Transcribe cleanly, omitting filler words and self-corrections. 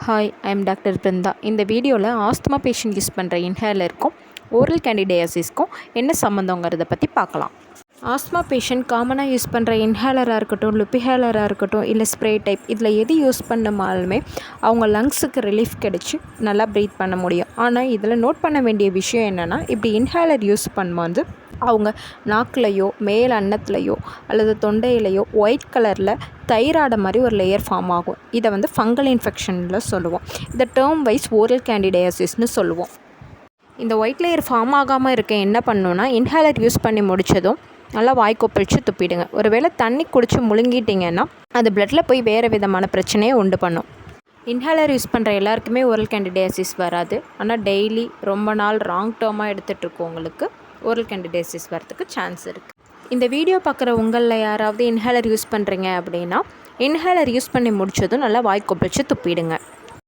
Hi, I am doctor Brinda. இந்த வீடியோவில் asthma patient use பண்ணுற இன்ஹேலருக்கும் ஓரல் கேண்டிடியாசிஸ்க்கும் என்ன சம்மந்தங்கிறத பற்றி பார்க்கலாம். ஆஸ்துமா பேஷண்ட் காமனாக யூஸ் பண்ணுற இன்ஹேலராக இருக்கட்டும், லுப்பிஹேலராக இருக்கட்டும், இல்லை ஸ்ப்ரே டைப், இதில் எது யூஸ் பண்ணாலுமே அவங்க லங்ஸுக்கு ரிலீஃப் கிடச்சி நல்லா ப்ரீத் பண்ண முடியும். ஆனால் இதில் நோட் பண்ண வேண்டிய விஷயம் என்னென்னா, இப்படி இன்ஹேலர் யூஸ் பண்ணும்போது அவங்க நாக்குலையோ மேல் அன்னத்துலையோ அல்லது தொண்டையிலையோ ஒயிட் கலரில் தைராய்ட மாதிரி ஒரு லேயர் ஃபார்ம் ஆகும். இதை ஃபங்கல் இன்ஃபெக்ஷனில் சொல்லுவோம். இதை டேர்ம் வைஸ் ஓரல் கேண்டிடியாசிஸ்னு சொல்லுவோம். இந்த ஒயிட் லேயர் ஃபார்ம் ஆகாமல் இருக்க என்ன பண்ணணுன்னா, இன்ஹேலர் யூஸ் பண்ணி முடித்ததும் நல்லா வாய் கொப்பளித்து துப்பிடுங்க. ஒருவேளை தண்ணி குடித்து முழுங்கிட்டிங்கன்னா அது பிளட்டில் போய் வேறு விதமான பிரச்சனையை உண்டு பண்ணும். இன்ஹேலர் யூஸ் பண்ணுற எல்லாருக்குமே ஓரல் கேண்டிடியாசிஸ் வராது. ஆனால் டெய்லி ரொம்ப நாள் ராங் டேர்மாக எடுத்துகிட்ருக்கவங்களுக்கு ஓரல் கேண்டிடியாசிஸ் வரதுக்கு சான்ஸ் இருக்குது. இந்த வீடியோ பார்க்குற உங்களில் யாராவது இன்ஹேலர் யூஸ் பண்ணுறீங்க அப்படின்னா, இன்ஹேலர் யூஸ் பண்ணி முடித்ததும் நல்லா வாய் கொப்பளித்து துப்பிடுங்க.